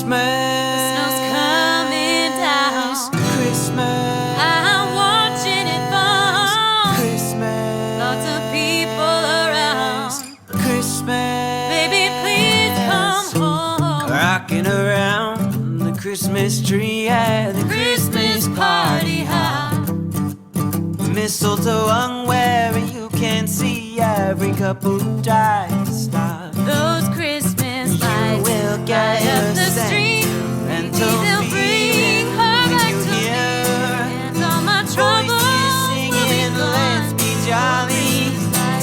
The snow's coming down. Christmas. I'm watching it fall. Christmas. Lots of people around. Christmas. Baby, please come home. Rocking around the Christmas tree at the Christmas party hop. Mistletoe hung where you can see every couple dies. Stop. Those Christmas lights will get light up the sent street. and They'll bring her back to me, and all my troubles will be let's gone. be jolly.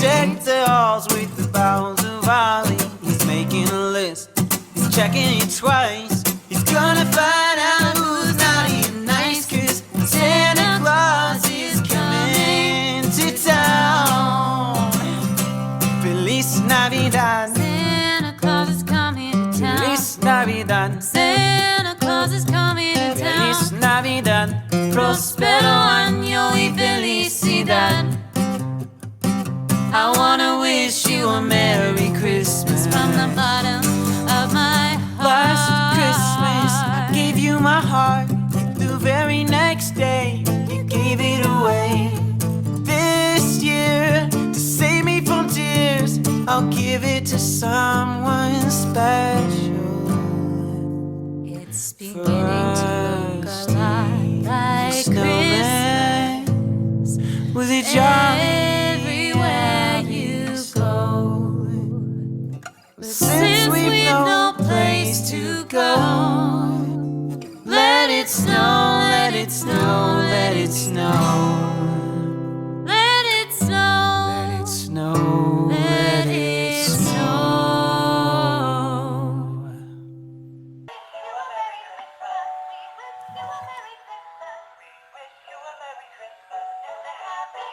Deck the halls with the boughs of holly. He's making a list, he's checking it twice. He's gonna find out who's naughty and nice, 'cause Santa Claus is coming to town. Feliz Navidad. Santa Claus is coming to town. Feliz Navidad. Santa Claus is coming to Feliz town. Navidad. Prospero año y felicidad. I wanna wish you a Merry Christmas from the bottom of my heart. Last Christmas, I gave you my heart. The very next day, you gave it away. This year, to save me from tears, I'll give it to someone special. It's beginning to look a lot like Christmas with a jolly everywhere you go. Since we've no place to go, let it snow, let it snow, let it snow. Let it snow. Let it snow. Let it snow. We wish you a Merry Christmas and a Happy